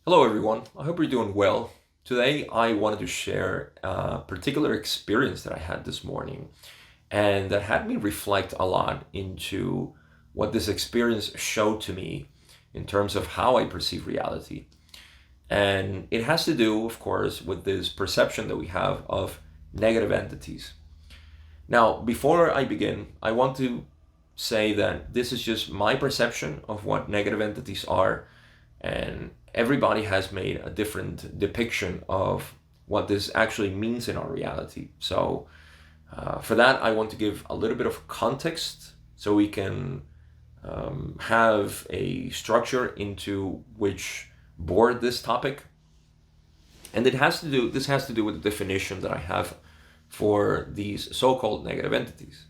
Hello, everyone. I hope you're doing well. Today, I wanted to share a particular experience that I had this morning and that had me reflect a lot into what this experience showed to me in terms of how I perceive reality. And it has to do, of course, with this perception that we have of negative entities. Now, before I begin, I want to say that this is just my perception of what negative entities are, and everybody has made a different depiction of what this actually means in our reality. So, for that, I want to give a little bit of context so we can have a structure into which board this topic. And this has to do with the definition that I have for these so-called negative entities.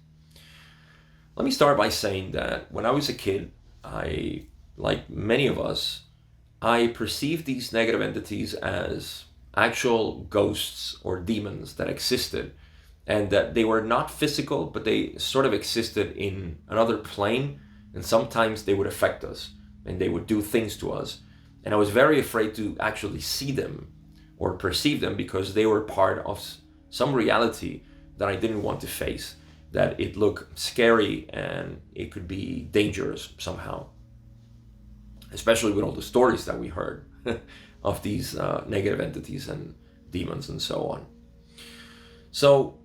Let me start by saying that when I was a kid, like many of us, I perceived these negative entities as actual ghosts or demons that existed, and that they were not physical, but they sort of existed in another plane, and sometimes they would affect us and they would do things to us. And I was very afraid to actually see them or perceive them because they were part of some reality that I didn't want to face, that it looked scary and it could be dangerous somehow, especially with all the stories that we heard of these negative entities and demons and so on. So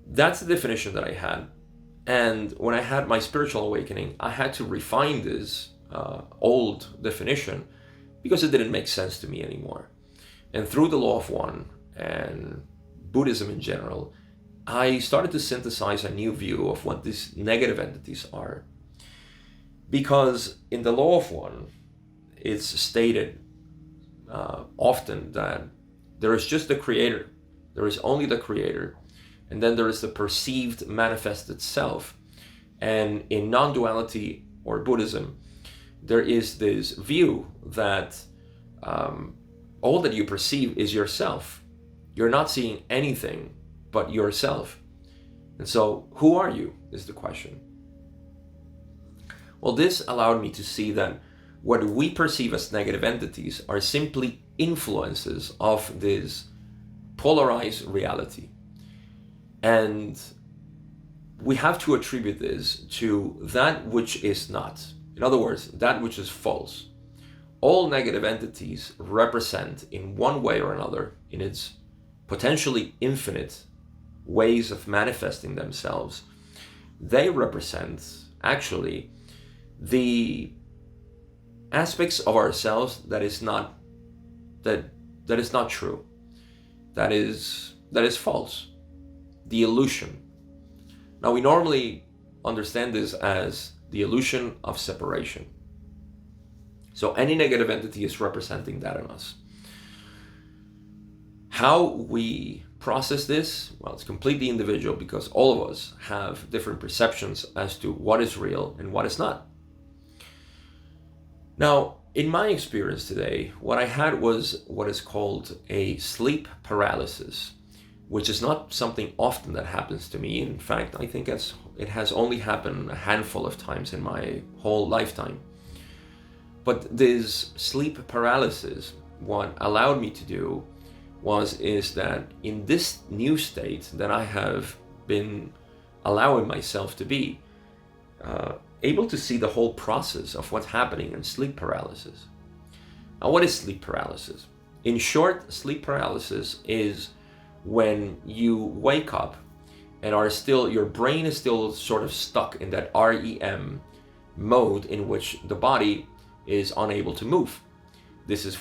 that's the definition that I had. And when I had my spiritual awakening, I had to refine this old definition because it didn't make sense to me anymore. And through the law of one and Buddhism in general, I started to synthesize a new view of what these negative entities are. Because in the law of one, it's stated often that there is just the creator, there is only the creator, and then there is the perceived manifested self. And in non-duality or Buddhism, there is this view that all that you perceive is yourself. You're not seeing anything but yourself. And so, who are you, is the question. Well, this allowed me to see that what we perceive as negative entities are simply influences of this polarized reality. And we have to attribute this to that which is not. In other words, that which is false. All negative entities represent, in one way or another, in its potentially infinite ways of manifesting themselves, they represent actually the aspects of ourselves that is not true, that is false, the illusion. Now, we normally understand this as the illusion of separation. So any negative entity is representing that in us. How we process this, well, it's completely individual because all of us have different perceptions as to what is real and what is not. Now, in my experience today, what I had was what is called a sleep paralysis, which is not something often that happens to me. In fact, I think it has only happened a handful of times in my whole lifetime. But this sleep paralysis, what allowed me to do is that in this new state that I have been allowing myself to be, able to see the whole process of what's happening in sleep paralysis. Now, what is sleep paralysis? In short, sleep paralysis is when you wake up and your brain is still sort of stuck in that REM mode in which the body is unable to move. This is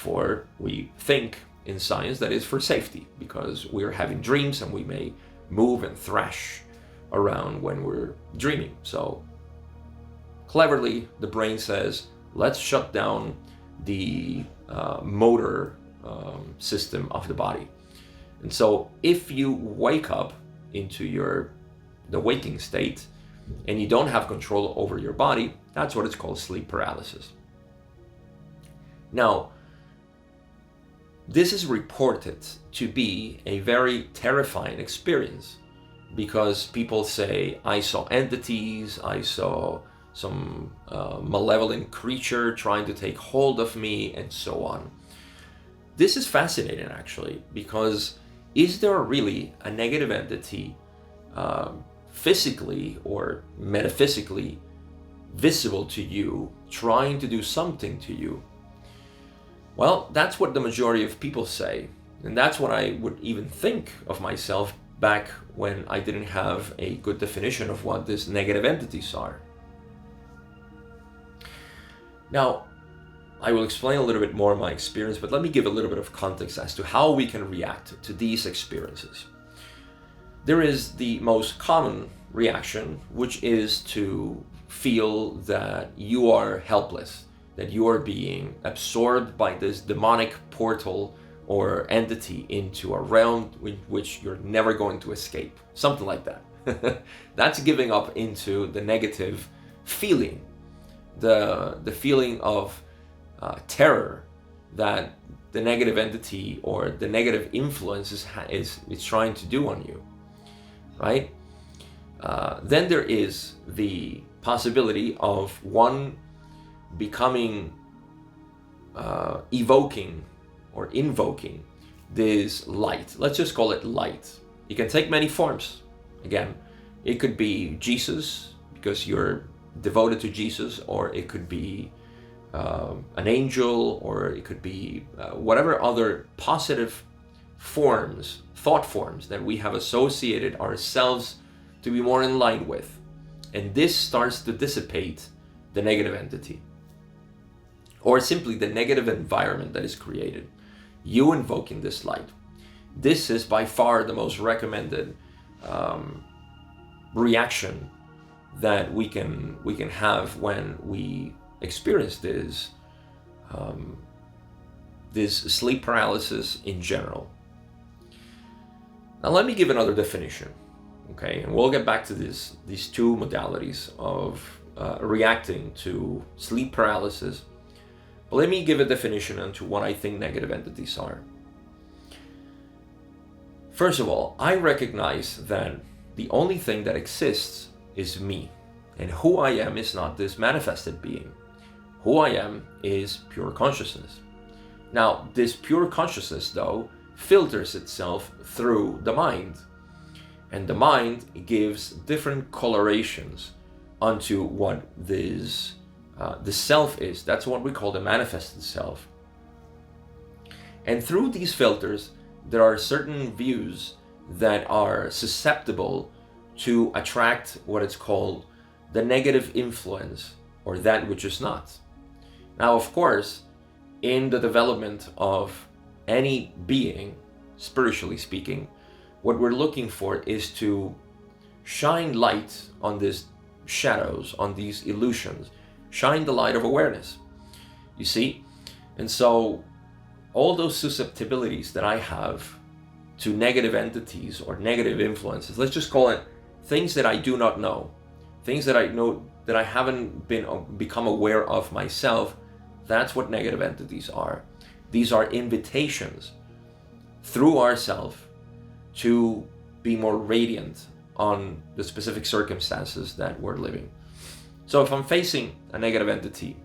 we think in science that is for safety, because we're having dreams and we may move and thrash around when we're dreaming. So cleverly, the brain says, let's shut down the motor system of the body. And so if you wake up into the waking state and you don't have control over your body, that's what it's called, sleep paralysis. Now, this is reported to be a very terrifying experience because people say, I saw entities, I saw some malevolent creature trying to take hold of me, and so on. This is fascinating, actually, because is there really a negative entity physically or metaphysically visible to you, trying to do something to you? Well, that's what the majority of people say. And that's what I would even think of myself back when I didn't have a good definition of what these negative entities are. Now, I will explain a little bit more of my experience, but let me give a little bit of context as to how we can react to these experiences. There is the most common reaction, which is to feel that you are helpless, that you are being absorbed by this demonic portal or entity into a realm in which you're never going to escape. Something like that. That's giving up into the negative feeling, the feeling of terror that the negative entity or the negative influence is trying to do on you, right? Then there is the possibility of one becoming evoking or invoking this light. Let's just call it light. It can take many forms. Again, it could be Jesus because you're devoted to Jesus, or it could be an angel, or it could be whatever other positive forms, thought forms that we have associated ourselves to be more in line with. And this starts to dissipate the negative entity, or simply the negative environment that is created. You invoking this light. This is by far the most recommended reaction that we can have when we experience this sleep paralysis in general. Now let me give another definition, okay? And we'll get back to these two modalities of reacting to sleep paralysis. But let me give a definition onto what I think negative entities are. First of all, I recognize that the only thing that exists is me, and who I am is not this manifested being. Who I am is pure consciousness. Now, this pure consciousness, though, filters itself through the mind, and the mind gives different colorations onto what this the self is. That's what we call the manifested self. And through these filters, there are certain views that are susceptible to attract what is called the negative influence, or that which is not. Now, of course, in the development of any being, spiritually speaking, what we're looking for is to shine light on these shadows, on these illusions, shine the light of awareness, you see? And so all those susceptibilities that I have to negative entities or negative influences, let's just call it things that I do not know, things that I know that I haven't become aware of myself, that's what negative entities are. These are invitations through ourself to be more radiant on the specific circumstances that we're living. So if I'm facing a negative entity,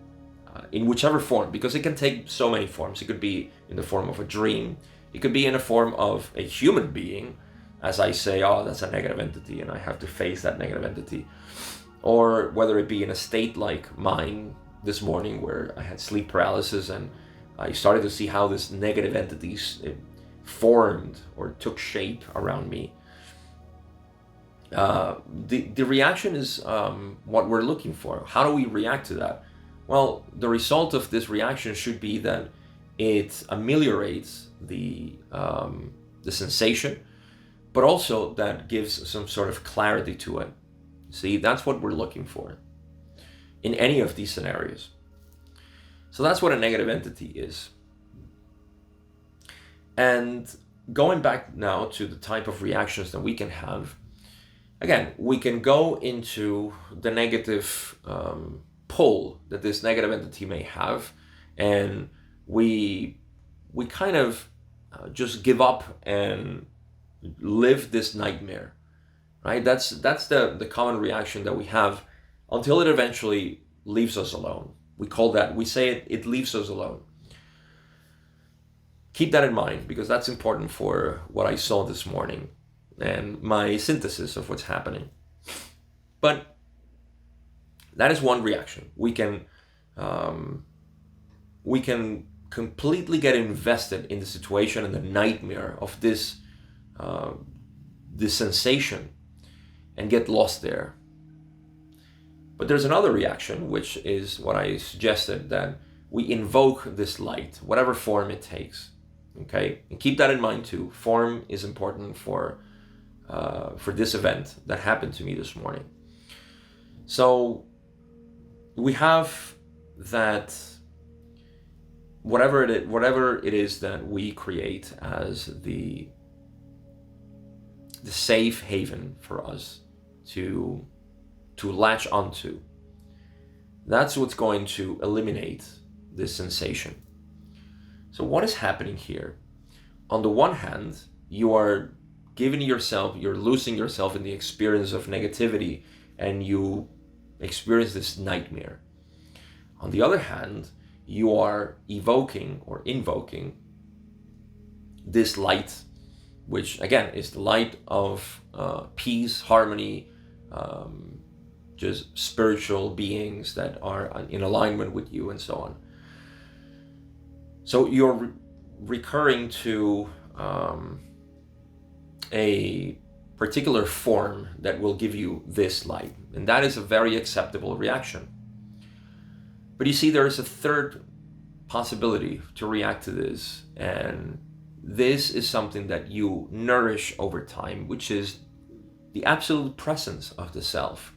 in whichever form, because it can take so many forms, it could be in the form of a dream, it could be in the form of a human being, as I say, oh, that's a negative entity and I have to face that negative entity. Or whether it be in a state like mine this morning where I had sleep paralysis and I started to see how this negative entities formed or took shape around me. The reaction is what we're looking for. How do we react to that? Well, the result of this reaction should be that it ameliorates the sensation, but also that gives some sort of clarity to it. See, that's what we're looking for in any of these scenarios. So that's what a negative entity is. And going back now to the type of reactions that we can have, again, we can go into the negative pull that this negative entity may have, and we kind of just give up and live this nightmare, right? That's the common reaction that we have until it eventually leaves us alone. We say it leaves us alone. Keep that in mind, because that's important for what I saw this morning and my synthesis of what's happening. But that is one reaction. We can completely get invested in the situation and the nightmare of this sensation and get lost there. But there's another reaction, which is what I suggested, that we invoke this light, whatever form it takes. Okay, and keep that in mind too. Form is important for this event that happened to me this morning. So we have that whatever it is that we create as the safe haven for us to latch onto. That's what's going to eliminate this sensation. So what is happening here? On the one hand, you're losing yourself in the experience of negativity, and you experience this nightmare. On the other hand, you are evoking or invoking this light, which again is the light of peace, harmony, just spiritual beings that are in alignment with you, and so on. So you're recurring to a particular form that will give you this light, and that is a very acceptable reaction. But you see, there is a third possibility to react to this, and this is something that you nourish over time, which is the absolute presence of the self.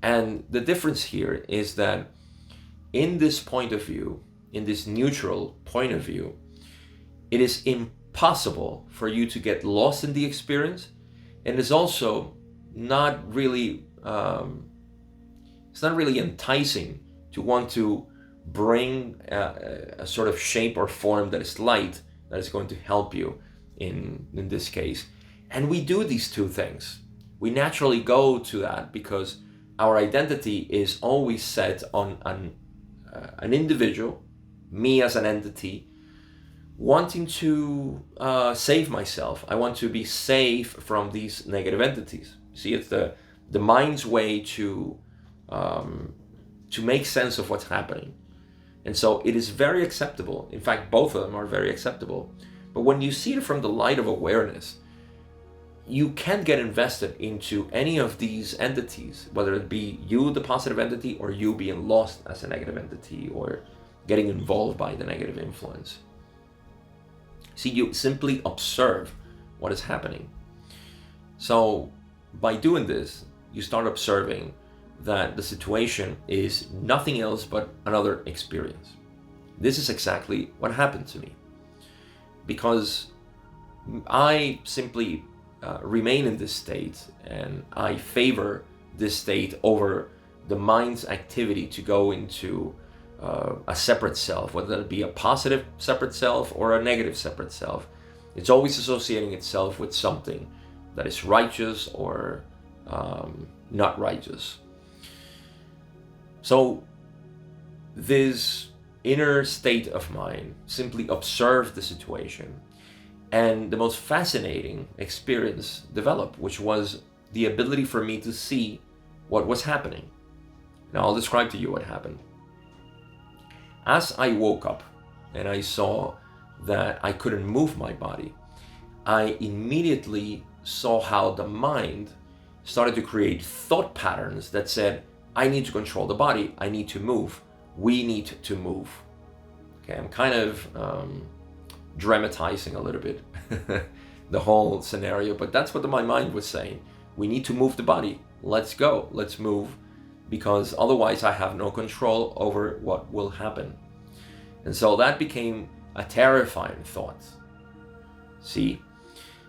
And the difference here is that in this point of view, in this neutral point of view, it is impossible for you to get lost in the experience, and it's also not really enticing to want to bring a sort of shape or form that is light, that is going to help you in this case. And we do these two things. We naturally go to that because our identity is always set on an individual, me as an entity, wanting to save myself. I want to be safe from these negative entities. See, it's the mind's way to make sense of what's happening. And so it is very acceptable. In fact, both of them are very acceptable. But when you see it from the light of awareness, you can't get invested into any of these entities, whether it be you, the positive entity, or you being lost as a negative entity, or getting involved by the negative influence. See, you simply observe what is happening. So by doing this, you start observing that the situation is nothing else but another experience. This is exactly what happened to me, because I simply remain in this state, and I favor this state over the mind's activity to go into a separate self, whether it be a positive separate self or a negative separate self. It's always associating itself with something that is righteous or not righteous. So this inner state of mind simply observed the situation, and the most fascinating experience developed, which was the ability for me to see what was happening. Now I'll describe to you what happened. As I woke up and I saw that I couldn't move my body, I immediately saw how the mind started to create thought patterns that said, I need to control the body, I need to move, we need to move. Okay, I'm kind of dramatizing a little bit the whole scenario, but that's what my mind was saying. We need to move the body. Let's go, let's move, because otherwise I have no control over what will happen. And so that became a terrifying thought. See?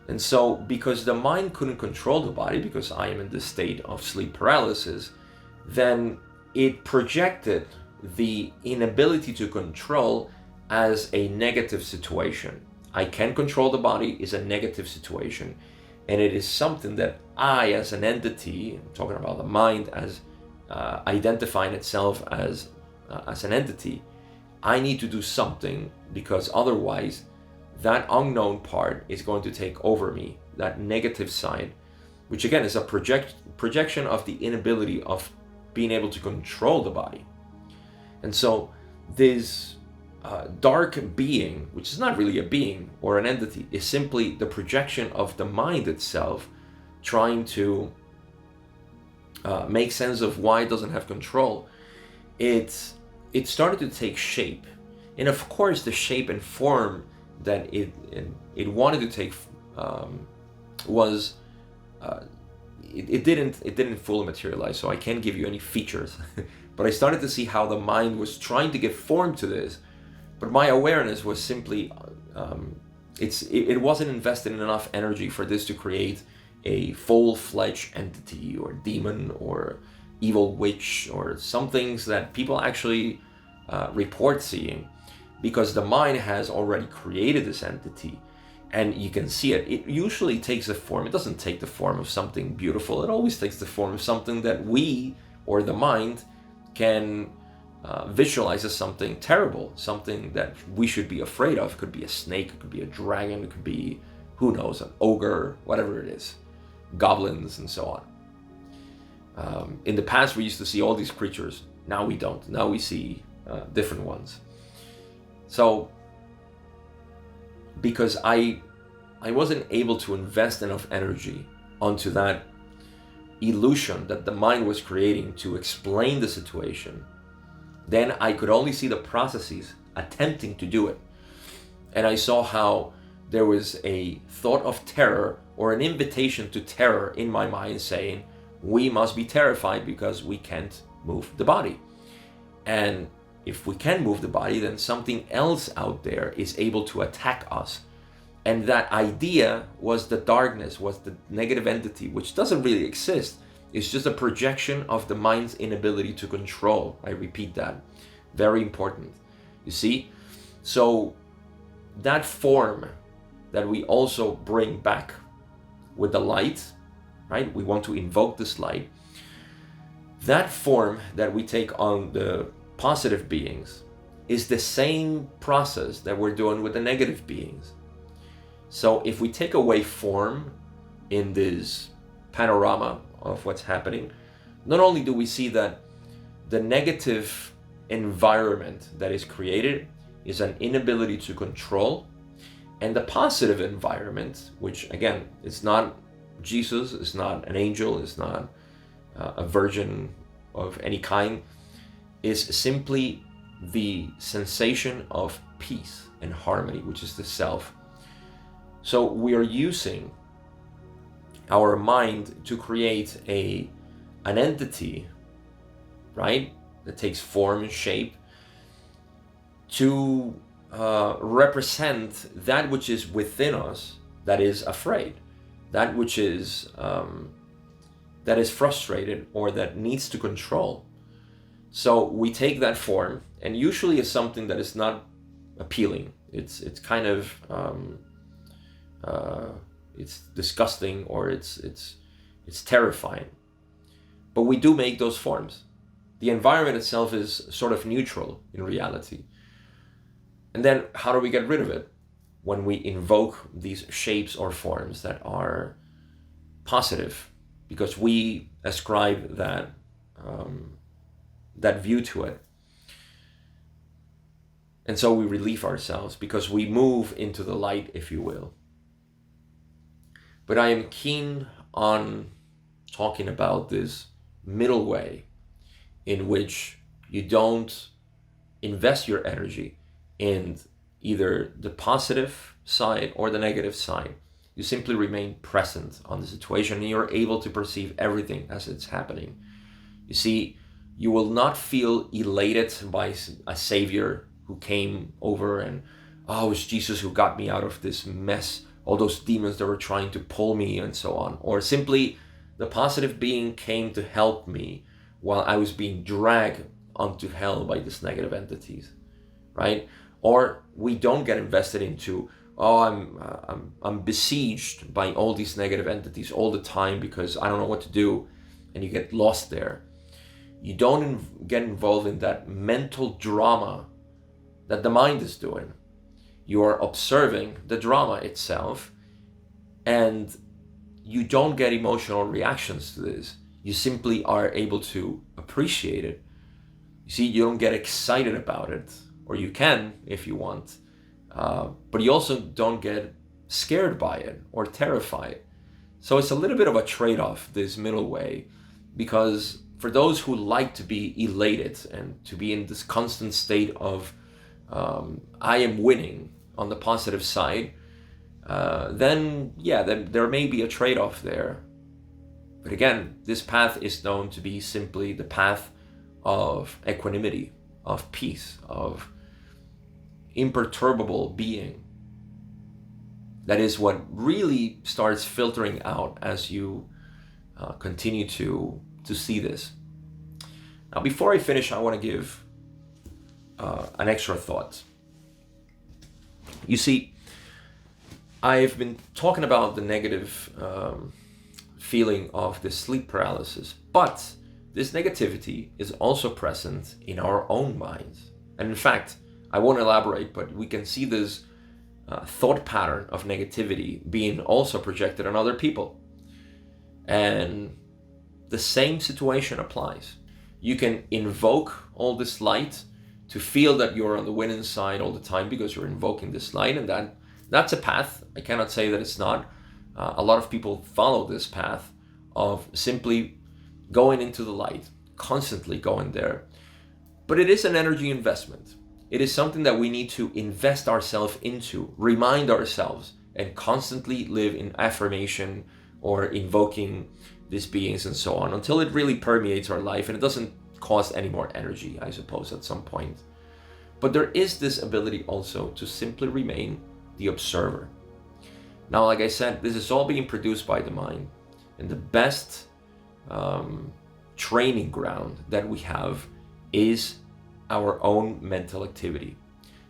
And so because the mind couldn't control the body, because I am in this state of sleep paralysis, then it projected the inability to control as a negative situation. I can control the body is a negative situation, and it is something that I, as an entity, I'm talking about the mind as identifying itself as an entity, I need to do something, because otherwise that unknown part is going to take over me, that negative side, which again is a projection of the inability of being able to control the body. And so this dark being, which is not really a being or an entity, is simply the projection of the mind itself trying to make sense of why it doesn't have control. It started to take shape, and of course the shape and form that it wanted to take was it didn't fully materialize, so I can't give you any features. But I started to see how the mind was trying to give form to this, but my awareness was simply it wasn't invested in enough energy for this to create a full-fledged entity or demon or evil witch or some things that people actually report seeing, because the mind has already created this entity and you can see it. It usually takes a form. It doesn't take the form of something beautiful. It always takes the form of something that we, or the mind, can visualize as something terrible, something that we should be afraid of. It could be a snake, it could be a dragon, it could be, who knows, an ogre, whatever it is, goblins and so on. In the past we used to see all these creatures. Now we don't. Now we see different ones. So because I wasn't able to invest enough energy onto that illusion that the mind was creating to explain the situation, then I could only see the processes attempting to do it. And I saw how there was a thought of terror, or an invitation to terror in my mind, saying we must be terrified because we can't move the body. And if we can move the body, then something else out there is able to attack us. And that idea was the darkness, was the negative entity, which doesn't really exist. It's just a projection of the mind's inability to control. I repeat that. Very important. You see? So that form that we also bring back with the light, right? We want to invoke this light. That form that we take on the positive beings is the same process that we're doing with the negative beings. So if we take away form in this panorama of what's happening, not only do we see that the negative environment that is created is an inability to control, and the positive environment, which again is not Jesus, is not an angel, is not a virgin of any kind, is simply the sensation of peace and harmony, which is the self. So we are using our mind to create an entity, right, that takes form and shape to represent that which is within us, that is afraid, that which is frustrated, or that needs to control. So we take that form, and usually it's something that is not appealing. It's kind of it's disgusting, or it's terrifying. But we do make those forms. The environment itself is sort of neutral in reality. And then how do we get rid of it? When we invoke these shapes or forms that are positive, because we ascribe that view to it. And so we relieve ourselves, because we move into the light, if you will. But I am keen on talking about this middle way in which you don't invest your energy in either the positive side or the negative side. You simply remain present on the situation, and you're able to perceive everything as it's happening. You see, you will not feel elated by a savior who came over and, oh, it's Jesus who got me out of this mess, all those demons that were trying to pull me and so on. Or simply the positive being came to help me while I was being dragged onto hell by these negative entities, right? Or we don't get invested into, oh, I'm besieged by all these negative entities all the time because I don't know what to do, and you get lost there. You don't get involved in that mental drama that the mind is doing. You are observing the drama itself, and you don't get emotional reactions to this. You simply are able to appreciate it. You see, you don't get excited about it, or you can if you want, but you also don't get scared by it or terrified. So it's a little bit of a trade-off, this middle way, because for those who like to be elated and to be in this constant state of I am winning on the positive side, then there may be a trade-off there. But again, this path is known to be simply the path of equanimity, of peace, of imperturbable being. That is what really starts filtering out as you continue to see this. Now, before I finish, I want to give an extra thought. You see, I've been talking about the negative feeling of the sleep paralysis, but this negativity is also present in our own minds. And in fact, I won't elaborate, but we can see this thought pattern of negativity being also projected on other people. And the same situation applies. You can invoke all this light to feel that you're on the winning side all the time because you're invoking this light, and that's a path. I cannot say that it's not. A lot of people follow this path of simply going into the light, constantly going there. But it is an energy investment. It is something that we need to invest ourselves into, remind ourselves, and constantly live in affirmation or invoking these beings and so on until it really permeates our life and it doesn't cost any more energy, I suppose, at some point. But there is this ability also to simply remain the observer. Now, like I said, this is all being produced by the mind, and the best training ground that we have is our own mental activity.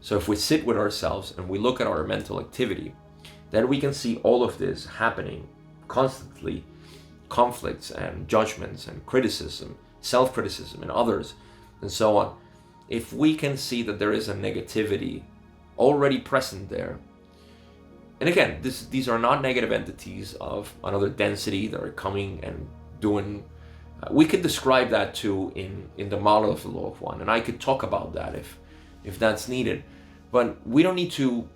So if we sit with ourselves and we look at our mental activity, then we can see all of this happening constantly, conflicts and judgments and criticism, self-criticism and others, and so on. If we can see that there is a negativity already present there, and again, these are not negative entities of another density that are coming and doing. We could describe that too in the model of the law of one, and I could talk about that if that's needed. But we don't need to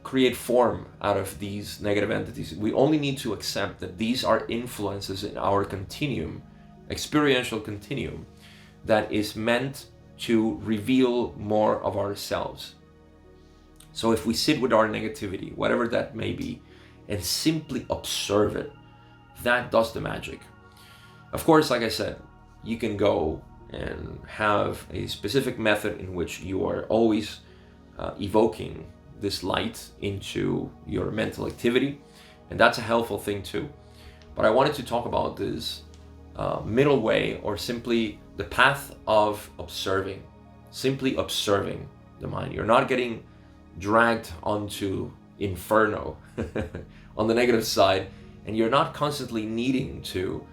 create form out of these negative entities. We only need to accept that these are influences in our continuum, experiential continuum, that is meant to reveal more of ourselves. So if we sit with our negativity, whatever that may be, and simply observe it, that does the magic. Of course, like I said, you can go and have a specific method in which you are always evoking this light into your mental activity, and that's a helpful thing too. But I wanted to talk about this middle way, or simply the path of observing, simply observing the mind. You're not getting dragged onto inferno on the negative side, and you're not constantly needing to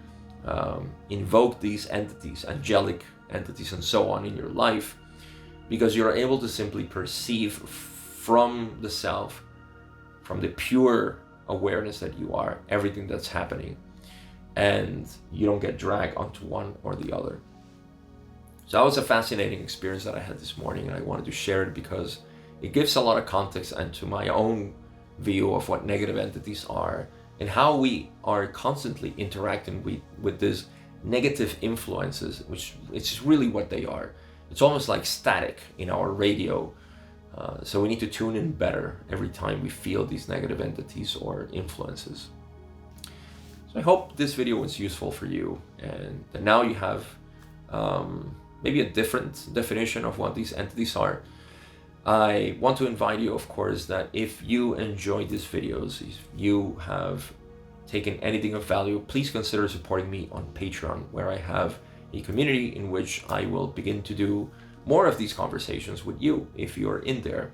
invoke these entities, angelic entities and so on in your life, because you're able to simply perceive from the self, from the pure awareness that you are, everything that's happening, and you don't get dragged onto one or the other. So that was a fascinating experience that I had this morning, and I wanted to share it because it gives a lot of context into my own view of what negative entities are and how we are constantly interacting with these negative influences, which it's really what they are. It's almost like static in our radio. So we need to tune in better every time we feel these negative entities or influences. So I hope this video was useful for you, and that now you have maybe a different definition of what these entities are. I want to invite you, of course, that if you enjoyed these videos, if you have taken anything of value, please consider supporting me on Patreon, where I have a community in which I will begin to do more of these conversations with you if you're in there.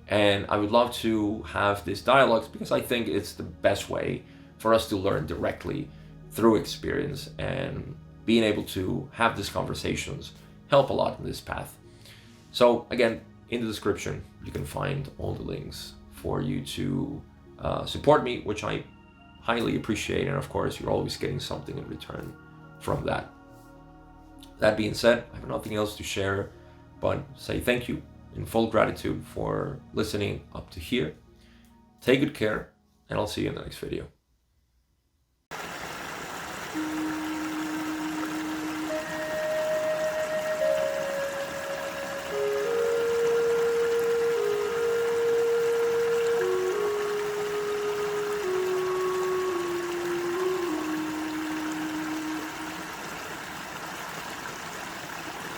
And I would love to have this dialogue because I think it's the best way for us to learn directly through experience and being able to have these conversations help a lot in this path. So again, in the description, you can find all the links for you to support me, which I highly appreciate. And of course, you're always getting something in return from that. That being said, I have nothing else to share, but say thank you in full gratitude for listening up to here. Take good care, and I'll see you in the next video.